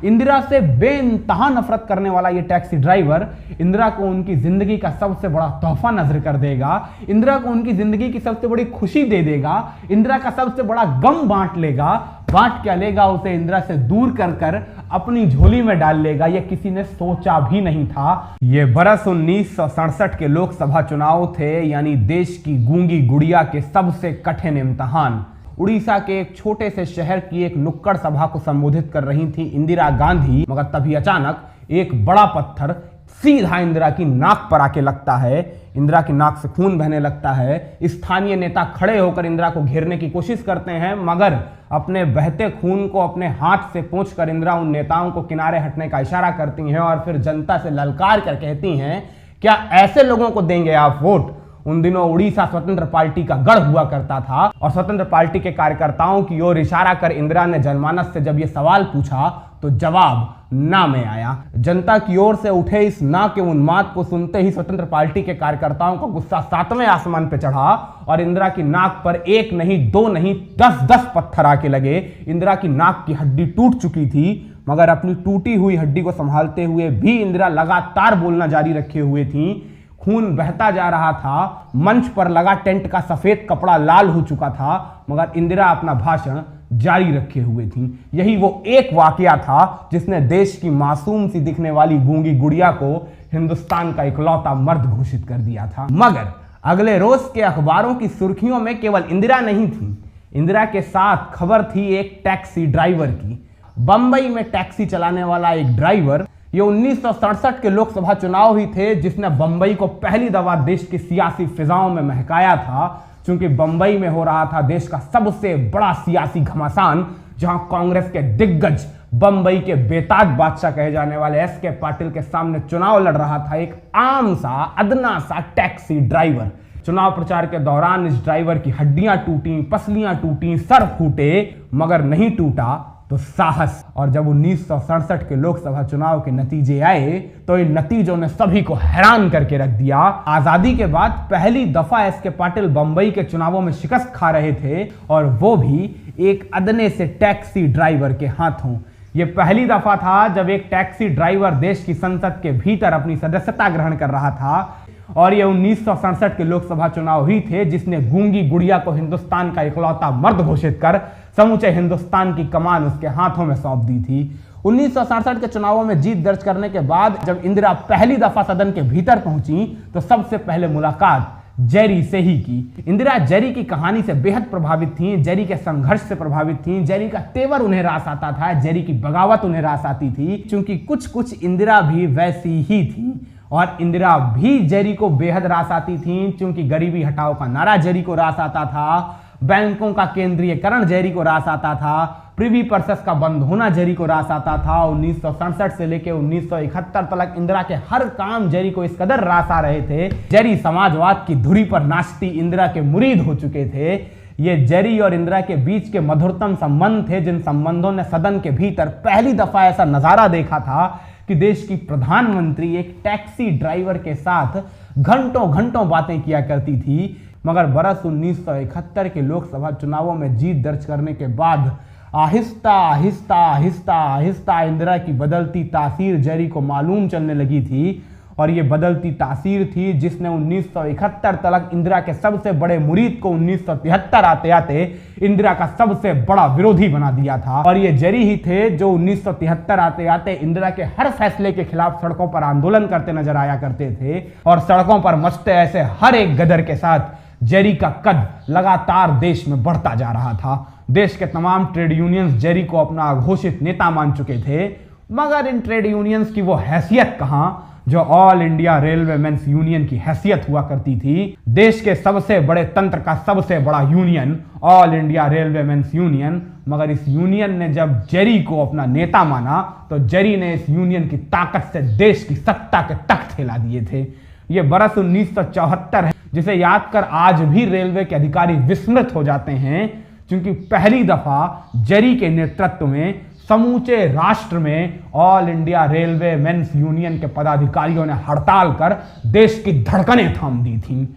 इंदिरा से बेइंतहा नफरत करने वाला ये टैक्सी ड्राइवर इंदिरा को उनकी जिंदगी का सबसे बड़ा तोहफा नजर कर देगा, इंदिरा को उनकी जिंदगी की सबसे बड़ी खुशी दे देगा, इंदिरा का सबसे बड़ा गम बांट लेगा। बांट क्या लेगा, उसे इंदिरा से दूर कर कर अपनी झोली में डाल लेगा। यह किसी ने सोचा भी नहीं था। ये बरस 1967 के लोकसभा चुनाव थे, यानी देश की गूंगी गुड़िया के सबसे कठिन इम्तिहान। उड़ीसा के एक छोटे से शहर की एक नुक्कड़ सभा को संबोधित कर रही थी इंदिरा गांधी, मगर तभी अचानक एक बड़ा पत्थर सीधा इंदिरा की नाक पर आके लगता है। इंदिरा की नाक से खून बहने लगता है। स्थानीय नेता खड़े होकर इंदिरा को घेरने की कोशिश करते हैं, मगर अपने बहते खून को अपने हाथ से पोंछकर इंदिरा उन नेताओं को किनारे हटने का इशारा करती हैं और फिर जनता से ललकार कर कहती हैं, क्या ऐसे लोगों को देंगे आप वोट? उन दिनों उड़ीसा स्वतंत्र पार्टी का गढ़ हुआ करता था और स्वतंत्र पार्टी के कार्यकर्ताओं की ओर इशारा कर इंदिरा ने जनमानस से जब यह सवाल पूछा तो जवाब ना में आया। जनता की ओर से उठे इस ना के उन्माद को सुनते ही स्वतंत्र पार्टी के कार्यकर्ताओं का गुस्सा 7वें आसमान पे चढ़ा और इंदिरा की नाक पर एक नहीं, दो नहीं, 10-10 पत्थर आके लगे। इंदिरा की नाक की हड्डी टूट चुकी थी, मगर अपनी टूटी हुई हड्डी को संभालते हुए भी इंदिरा लगातार बोलना जारी रखे हुए थी। खून बहता जा रहा था, मंच पर लगा टेंट का सफेद कपड़ा लाल हो चुका था, मगर इंदिरा अपना भाषण जारी रखे हुए थी। यही वो एक वाकया था जिसने देश की मासूम सी दिखने वाली गूंगी गुड़िया को हिंदुस्तान का इकलौता मर्द घोषित कर दिया था। मगर अगले रोज के अखबारों की सुर्खियों में केवल इंदिरा नहीं थी, इंदिरा के साथ खबर थी एक टैक्सी ड्राइवर की। बंबई में टैक्सी चलाने वाला एक ड्राइवर। ये 1967 के लोकसभा चुनाव ही थे जिसने बंबई को पहली दफा देश की सियासी फिजाओं में महकाया था, क्योंकि बंबई में हो रहा था देश का सबसे बड़ा सियासी घमासान, जहां कांग्रेस के दिग्गज बंबई के बेताज बादशाह कहे जाने वाले एस.के. पाटिल के सामने चुनाव लड़ रहा था एक आम सा अदना सा टैक्सी ड्राइवर। चुनाव प्रचार के दौरान इस ड्राइवर की हड्डियां टूटी, पसलियां टूटी, सर फूटे, मगर नहीं टूटा तो साहस। और जब 1967 के लोकसभा चुनाव के नतीजे आए तो इन नतीजों ने सभी को हैरान करके रख दिया। आजादी के बाद पहली दफा एस.के. पाटिल बंबई के चुनावों में शिकस्त खा रहे थे, और वो भी एक अदने से टैक्सी ड्राइवर के हाथों। यह पहली दफा था जब एक टैक्सी ड्राइवर देश की संसद के भीतर अपनी सदस्यता ग्रहण कर रहा था, और यह 1967 के लोकसभा चुनाव ही थे जिसने गूंगी गुड़िया को हिंदुस्तान का इकलौता मर्द घोषित कर समूचे हिंदुस्तान की कमान उसके हाथों में सौंप दी थी। 1967 के चुनावों में जीत दर्ज करने के बाद जब इंदिरा पहली दफा सदन के भीतर पहुंची तो सबसे पहले मुलाकात जेरी से ही की। इंदिरा जेरी की कहानी से बेहद प्रभावित थी, जेरी के संघर्ष से प्रभावित थी, जेरी का तेवर उन्हें रास आता था, जेरी की बगावत उन्हें रास आती थी, क्योंकि कुछ कुछ इंदिरा भी वैसी ही थी। और इंदिरा भी जेरी को बेहद रास आती थी, क्योंकि गरीबी हटाओ का नारा जेरी को रास आता था, बैंकों का केंद्रीयकरण जेरी को रास आता था, प्रिवी पर्सेस का बंद होना जेरी को रास आता था। 1967 से लेकर 1971 तक इंदिरा के हर काम जेरी को इस कदर रास आ रहे थे। जेरी समाजवाद की धुरी पर नाचती इंदिरा के मुरीद हो चुके थे। ये जेरी और इंदिरा के बीच के मधुरतम संबंध थे, जिन संबंधों ने सदन के भीतर पहली दफा ऐसा नजारा देखा था कि देश की प्रधानमंत्री एक टैक्सी ड्राइवर के साथ घंटों घंटों बातें किया करती थी। मगर बरस 1971 के लोकसभा चुनावों में जीत दर्ज करने के बाद आहिस्ता आहिस्ता आहिस्ता आहिस्ता इंदिरा की बदलती तासीर जेरी को मालूम चलने लगी थी, और ये बदलती तासीर थी जिसने 1971 तक इंदिरा के सबसे बड़े मुरीद को 1973 आते आते इंदिरा का सबसे बड़ा विरोधी बना दिया था। और ये जेरी ही थे जो 1973 आते आते इंदिरा के हर फैसले के खिलाफ सड़कों पर आंदोलन करते नजर आया करते थे, और सड़कों पर मचते ऐसे हर एक गदर के साथ जेरी का कद लगातार देश में बढ़ता जा रहा था। देश के तमाम ट्रेड यूनियंस जेरी को अपना घोषित नेता मान चुके थे, मगर इन ट्रेड यूनियंस की वो हैसियत कहां जो All India Railway Men's Union की हैसियत हुआ करती थी। देश के सबसे बड़े तंत्र का सबसे बड़ा union All India Railway Men's Union, मगर इस यूनियन ने जब जेरी को अपना नेता माना तो जेरी ने इस यूनियन की ताकत से देश की सत्ता के तख्त हिला दिए थे। ये बरस 1974 है जिसे याद कर आज भी रेलवे के अधिकारी विस्मृत हो जाते हैं, क्योंकि पहली दफा जेरी के नेतृत्व में समूचे राष्ट्र में All India Railway Men's Union के पदाधिकारियों ने हड़ताल कर देश की धड़कनें थाम दी थी।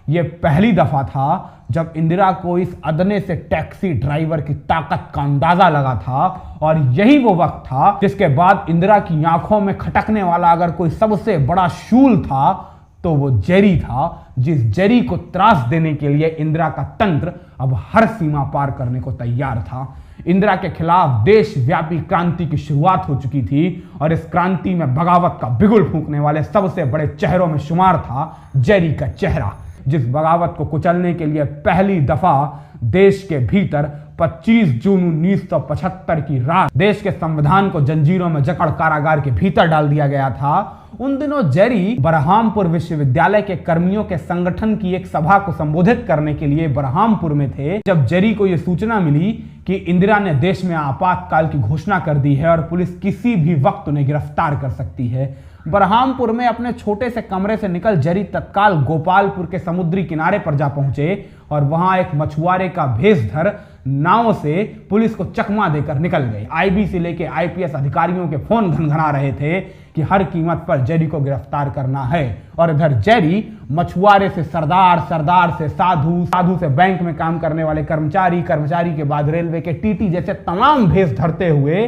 यह पहली दफा था जब इंदिरा को इस अदने से टैक्सी ड्राइवर की ताकत का अंदाजा लगा था, और यही वो वक्त था जिसके बाद इंदिरा की आंखों में खटकने वाला अगर कोई सबसे बड़ा शूल था तो वो जेरी था, जिस जेरी को त्रास देने के लिए इंदिरा का तंत्र अब हर सीमा पार करने को तैयार था। इंदिरा के खिलाफ देशव्यापी क्रांति की शुरुआत हो चुकी थी और इस क्रांति में बगावत का बिगुल फूंकने वाले सबसे बड़े चेहरों में शुमार था जेरी का चेहरा, जिस बगावत को कुचलने के लिए पहली दफा देश के भीतर 25 जून 1975 की रात देश के संविधान को जंजीरों में जकड़ कारागार के भीतर डाल दिया गया था। उन दिनों जेरी बरहामपुर विश्वविद्यालय के कर्मियों के संगठन की एक सभा को संबोधित करने के लिए बरहामपुर में थे, जब जेरी को यह सूचना मिली कि इंदिरा ने देश में आपातकाल की घोषणा कर दी है और पुलिस किसी भी वक्त उन्हें गिरफ्तार कर सकती है। बरहामपुर में अपने छोटे से कमरे से निकल जेरी तत्काल गोपालपुर के समुद्री किनारे पर जा पहुंचे और वहां एक मछुआरे का भेष धर नाव से पुलिस को चकमा देकर निकल गए। आईबी से लेके आईपीएस अधिकारियों के फोन घनघना रहे थे कि हर कीमत पर जेरी को गिरफ्तार करना है, और इधर जेरी मछुआरे से सरदार, सरदार से साधु, साधु से बैंक में काम करने वाले कर्मचारी, कर्मचारी के बाद रेलवे के टीटी जैसे तमाम भेष धरते हुए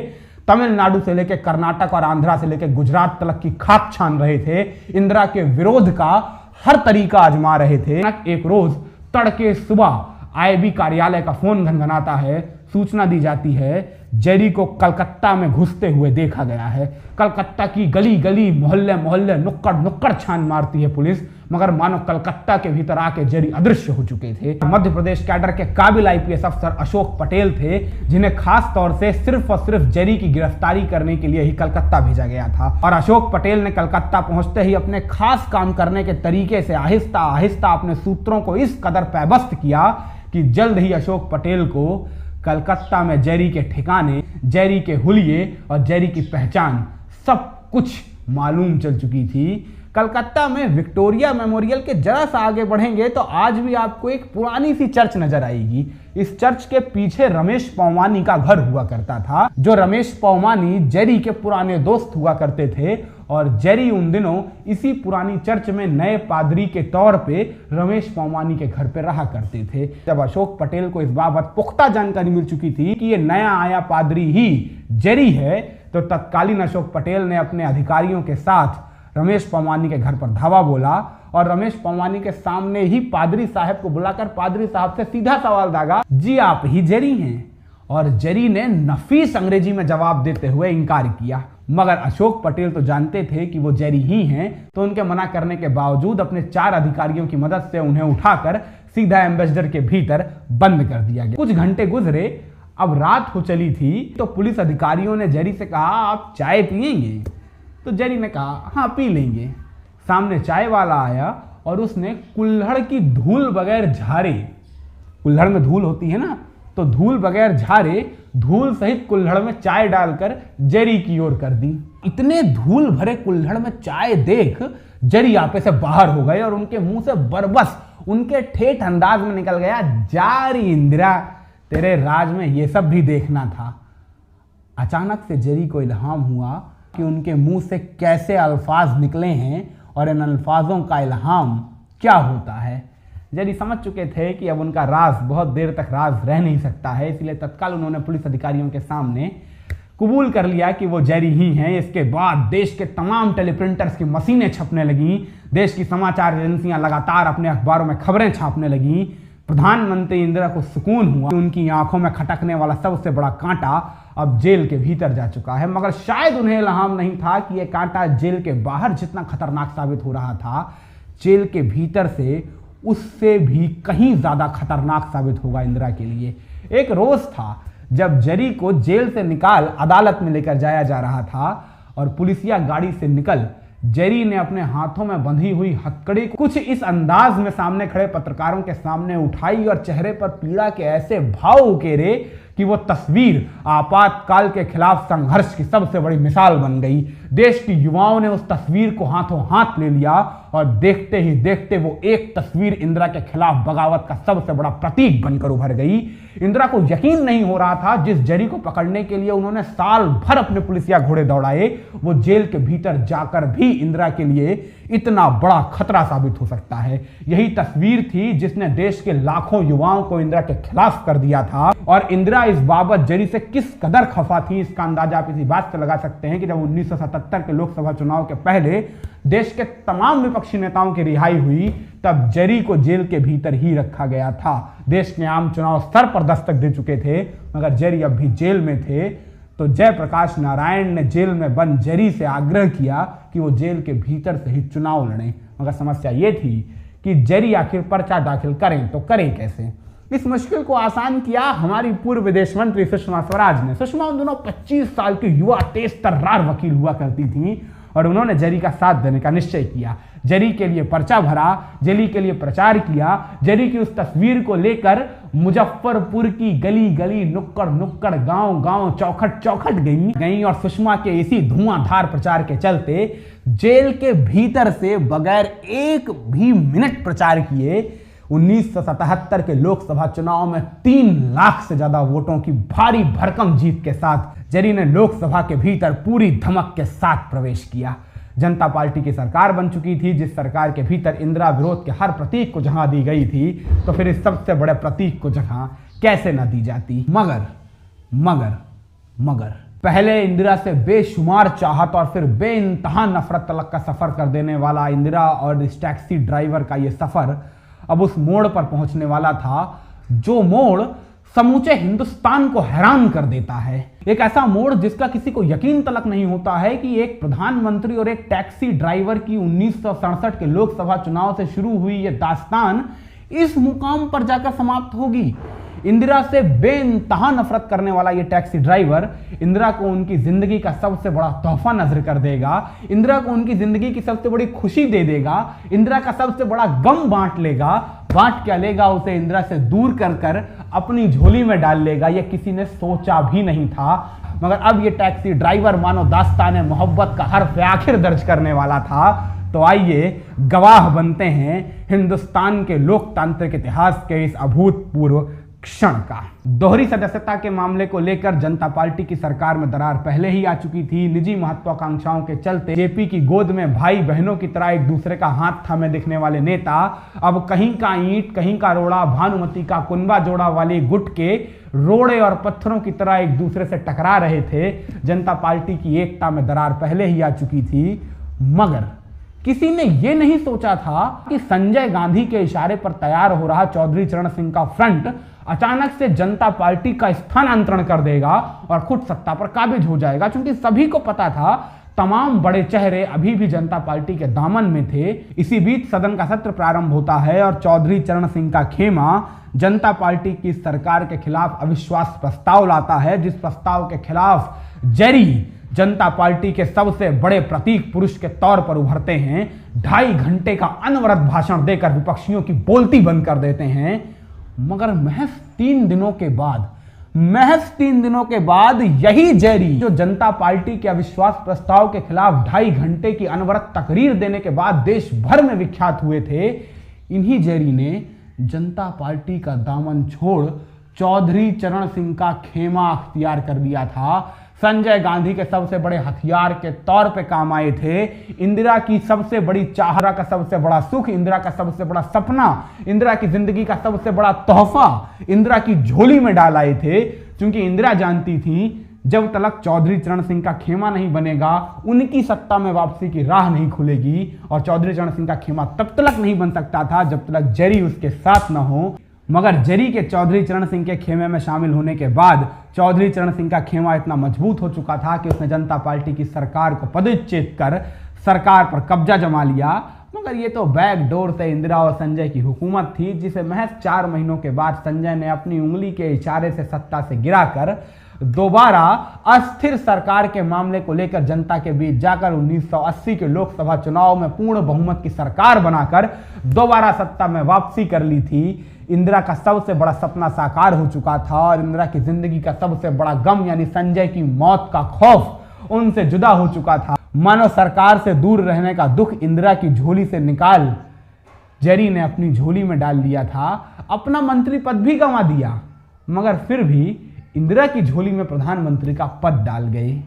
तमिलनाडु से लेकर कर्नाटक और आंध्रा से लेकर गुजरात तक की खाक छान रहे थे। इंदिरा के विरोध का हर तरीका आजमा रहे थे। एक रोज तड़के सुबह आईबी कार्यालय का फोन घनघनाता है, सूचना दी जाती है जेरी को कलकत्ता में घुसते हुए देखा गया है। कलकत्ता की गली गली, मोहल्ले मोहल्ले, नुक्कड़ नुक्कड़ छान मारती है पुलिस, मगर मानो कलकत्ता के भीतर आके जेरी अदृश्य हो चुके थे। मध्य प्रदेश कैडर के काबिल आईपीएस अफसर अशोक पटेल थे, जिन्हें खास तौर से सिर्फ और सिर्फ जेरी की गिरफ्तारी करने के लिए ही कलकत्ता भेजा गया था। और अशोक पटेल ने कलकत्ता पहुंचते ही अपने खास काम करने के तरीके से आहिस्ता आहिस्ता अपने सूत्रों को इस कदर पैबस्त किया कि जल्द ही अशोक पटेल को कलकत्ता में जेरी के ठिकाने, जेरी के हुलिये और जेरी की पहचान सब कुछ मालूम चल चुकी थी। कलकत्ता में विक्टोरिया मेमोरियल के जरा सा आगे बढ़ेंगे तो आज भी आपको एक पुरानी सी चर्च नजर आएगी। इस चर्च के पीछे रमेश पौमानी का घर हुआ करता था, जो रमेश पौमानी जेरी के पुराने दोस्त हुआ करते थे, और जेरी उन दिनों इसी पुरानी चर्च में नए पादरी के तौर पे रमेश पौमानी के घर पे रहा करते थे। जब अशोक पटेल को इस बाबत पुख्ता जानकारी मिल चुकी थी कि ये नया आया पादरी ही जेरी है, तो तत्कालीन अशोक पटेल ने अपने अधिकारियों के साथ रमेश पौमानी के घर पर धावा बोला और रमेश पौमानी के सामने ही पादरी साहब को बुलाकर पादरी साहब से सीधा सवाल दागा, जी आप ही जेरी हैं? और जेरी ने नफीस अंग्रेजी में जवाब देते हुए इनकार किया। मगर अशोक पटेल तो जानते थे कि वो जेरी ही हैं, तो उनके मना करने के बावजूद अपने 4 अधिकारियों की मदद से उन्हें उठाकर सीधा एम्बेसडर के भीतर बंद कर दिया गया। कुछ घंटे गुजरे, अब रात हो चली थी, तो पुलिस अधिकारियों ने जेरी से कहा, आप चाय पिएंगे? तो जेरी ने कहा, हाँ पी लेंगे। सामने चाय वाला आया और उसने कुल्हड़ की धूल बगैर झारे, कुल्हड़ में धूल होती है ना, तो धूल बगैर झारे धूल सहित कुल्हड़ में चाय डालकर जेरी की ओर कर दी। इतने धूल भरे कुल्हड़ में चाय देख जेरी आपे से बाहर हो गए और उनके मुंह से बरबस उनके ठेठ अंदाज में निकल गया, जारी इंदिरा, तेरे राज में ये सब भी देखना था। अचानक से जेरी को इल्हाम हुआ कि उनके मुंह से कैसे अल्फाज निकले हैं और इन अल्फाजों का इल्हाम क्या होता है। जेरी समझ चुके थे कि अब उनका राज बहुत देर तक राज रह नहीं सकता है, इसलिए तत्काल उन्होंने पुलिस अधिकारियों के सामने कबूल कर लिया कि वो जेरी ही हैं। इसके बाद देश के तमाम टेलीप्रिंटर्स की मशीनें छपने लगीं, देश की समाचार एजेंसियां लगातार अपने अखबारों में खबरें छापने लगीं। प्रधानमंत्री इंदिरा को सुकून हुआ कि उनकी आंखों में खटकने वाला सबसे बड़ा कांटा अब जेल के भीतर जा चुका है, मगर शायद उन्हें इल्हाम नहीं था कि यह कांटा जेल के बाहर जितना खतरनाक साबित हो रहा था, जेल के भीतर से उससे भी कहीं ज्यादा खतरनाक साबित होगा इंदिरा के लिए। एक रोज था जब जेरी को जेल से निकाल अदालत में लेकर जाया जा रहा था और पुलिसिया गाड़ी से निकल जेरी ने अपने हाथों में बंधी हुई हथकड़ी कुछ इस अंदाज में सामने खड़े पत्रकारों के सामने उठाई और चेहरे पर पीड़ा के ऐसे भाव उकेरे कि वो तस्वीर आपातकाल के खिलाफ संघर्ष की सबसे बड़ी मिसाल बन गई। देश के युवाओं ने उस तस्वीर को हाथों हाथ ले लिया और देखते ही देखते वो एक तस्वीर इंदिरा के खिलाफ बगावत का सबसे बड़ा प्रतीक बनकर उभर गई। इंदिरा को यकीन नहीं हो रहा था, जिस जरी को पकड़ने के लिए उन्होंने साल भर अपने पुलिसिया घोड़े दौड़ाए, वो जेल के भीतर जाकर भी इंदिरा के लिए इतना बड़ा खतरा साबित हो सकता है। यही तस्वीर थी जिसने देश के लाखों युवाओं को इंदिरा के खिलाफ कर दिया था। और इंदिरा इस बाबत जरी से किस कदर खफा थी, इसका अंदाजा आप इसी बात से लगा सकते हैं कि जब 1977 के लोकसभा चुनाव के पहले देश के तमाम विपक्षी नेताओं की रिहाई हुई, तब जरी को जेल के भीतर ही रखा गया था। देश के आम चुनाव स्तर पर दस्तक दे चुके थे, मगर जरी अब भी जेल में थे। तो जयप्रकाश नारायण ने जेल में बंद जरी से आग्रह किया कि वो जेल के भीतर से ही चुनाव लड़ें, मगर समस्या ये थी कि जरी आखिर पर्चा दाखिल करें तो करें कैसे। इस मुश्किल को आसान किया हमारी पूर्व विदेश मंत्री सुषमा स्वराज ने। सुषमा उन दोनों 25 साल की युवा तेज तर्रार वकील हुआ करती थी और उन्होंने जरी का साथ देने का निश्चय किया। जरी के लिए पर्चा भरा, जरी के लिए प्रचार किया, जरी की उस तस्वीर को लेकर मुजफ्फरपुर की गली गली, नुक्कड़ नुक्कड़, गांव गांव, चौखट चौखट गई और सुषमा के इसी धुआंधार प्रचार के चलते जेल के भीतर से बगैर एक भी मिनट प्रचार किए 1977 के लोकसभा चुनाव में 3 लाख से ज्यादा वोटों की भारी भरकम जीत के साथ जरी ने लोकसभा के भीतर पूरी धमक के साथ प्रवेश किया। जनता पार्टी की सरकार बन चुकी थी, जिस सरकार के भीतर इंदिरा विरोध के हर प्रतीक को जहां दी गई थी, तो फिर इस सबसे बड़े प्रतीक को जहां कैसे न दी जाती। मगर पहले इंदिरा से बेशुमार चाहत और फिर बेइंतहा नफरत तलक का सफर कर देने वाला इंदिरा और इस टैक्सी ड्राइवर का यह सफर अब उस मोड़ पर पहुंचने वाला था, जो मोड़ समूचे हिंदुस्तान को हैरान कर देता है। एक ऐसा मोड़ जिसका किसी को यकीन तलक नहीं होता है कि एक प्रधानमंत्री और एक टैक्सी ड्राइवर की 1967 के लोकसभा चुनाव से शुरू हुई यह दास्तान इस मुकाम पर जाकर समाप्त होगी। इंदिरा से बेइंतहा नफरत करने वाला यह टैक्सी ड्राइवर इंदिरा को उनकी जिंदगी का सबसे बड़ा तोहफा नजर कर देगा, इंदिरा को उनकी जिंदगी की सबसे बड़ी खुशी दे देगा, इंदिरा का सबसे बड़ा गम बांट लेगा। बांट क्या लेगा, उसे इंदिरा से दूर कर कर अपनी झोली में डाल लेगा। यह किसी ने सोचा भी नहीं था, मगर अब यह टैक्सी ड्राइवर मानो दास्तान मोहब्बत का हर्फ आखिर दर्ज करने वाला था। तो आइए गवाह बनते हैं हिंदुस्तान के लोकतांत्रिक इतिहास के इस अभूतपूर्व क्षण का। दोहरी सदस्यता के मामले को लेकर जनता पार्टी की सरकार में दरार पहले ही आ चुकी थी। निजी महत्वाकांक्षाओं के चलते जेपी की गोद में भाई बहनों की तरह एक दूसरे का हाथ थामे दिखने वाले नेता अब कहीं का ईंट कहीं का रोड़ा, भानुमति का कुनबा जोड़ा वाली गुट के रोड़े और पत्थरों की तरह एक दूसरे से टकरा रहे थे। जनता पार्टी की एकता में दरार पहले ही आ चुकी थी, मगर किसी ने यह नहीं सोचा था कि संजय गांधी के इशारे पर तैयार हो रहा चौधरी चरण सिंह का फ्रंट अचानक से जनता पार्टी का स्थानांतरण कर देगा और खुद सत्ता पर काबिज हो जाएगा। क्योंकि सभी को पता था तमाम बड़े चेहरे अभी भी जनता पार्टी के दामन में थे। इसी बीच सदन का सत्र प्रारंभ होता है और चौधरी चरण सिंह का खेमा जनता पार्टी की सरकार के खिलाफ अविश्वास प्रस्ताव लाता है, जिस प्रस्ताव के खिलाफ जरी जनता पार्टी के सबसे बड़े प्रतीक पुरुष के तौर पर उभरते हैं। 2.5 घंटे का अनवरत भाषण देकर विपक्षियों की बोलती बंद कर देते हैं। मगर महज 3 दिनों के बाद यही जरी जो जनता पार्टी के अविश्वास प्रस्ताव के खिलाफ 2.5 घंटे की अनवरत तकरीर देने के बाद देश भर में विख्यात हुए थे, इन्हीं जरी ने जनता पार्टी का दामन छोड़ चौधरी चरण सिंह का खेमा अख्तियार कर लिया था। संजय गांधी के सबसे बड़े हथियार के तौर पे काम आए थे। इंदिरा की सबसे बड़ी चाह, का सबसे बड़ा सुख, इंदिरा का सबसे बड़ा सपना, इंदिरा की जिंदगी का सबसे बड़ा तोहफा इंदिरा की झोली में डाल आए थे। क्योंकि इंदिरा जानती थी जब तक चौधरी चरण सिंह का खेमा नहीं बनेगा, उनकी सत्ता में वापसी की राह नहीं खुलेगी। और चौधरी चरण सिंह का खेमा तब तक नहीं बन सकता था जब तक जरी उसके साथ न हो। मगर जरी के चौधरी चरण सिंह के खेमे में शामिल होने के बाद चौधरी चरण सिंह का खेमा इतना मजबूत हो चुका था कि उसने जनता पार्टी की सरकार को पदच्युत कर सरकार पर कब्जा जमा लिया। मगर ये तो बैकडोर से इंदिरा और संजय की हुकूमत थी, जिसे महज 4 महीनों के बाद संजय ने अपनी उंगली के इशारे से सत्ता से गिराकर दोबारा अस्थिर सरकार के मामले को लेकर जनता के बीच जाकर 1980 के लोकसभा चुनाव में पूर्ण बहुमत की सरकार बनाकर दोबारा सत्ता में वापसी कर ली थी। इंदिरा का सबसे बड़ा सपना साकार हो चुका था और इंदिरा की जिंदगी का सबसे बड़ा गम यानी संजय की मौत का खौफ उनसे जुदा हो चुका था। मानो सरकार से दूर रहने का दुख इंदिरा की झोली से निकाल जेरी ने अपनी झोली में डाल लिया था। अपना मंत्री पद भी गंवा दिया, मगर फिर भी इंदिरा की झोली में प्रधानमंत्री का पद डाल गए।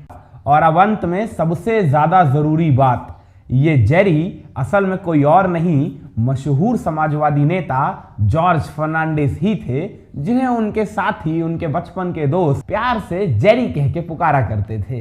और अब अंत में सबसे ज्यादा जरूरी बात, ये जेरी असल में कोई और नहीं, मशहूर समाजवादी नेता जॉर्ज फर्नांडिस ही थे, जिन्हें उनके साथी, उनके बचपन के दोस्त प्यार से जेरी कह के पुकारा करते थे।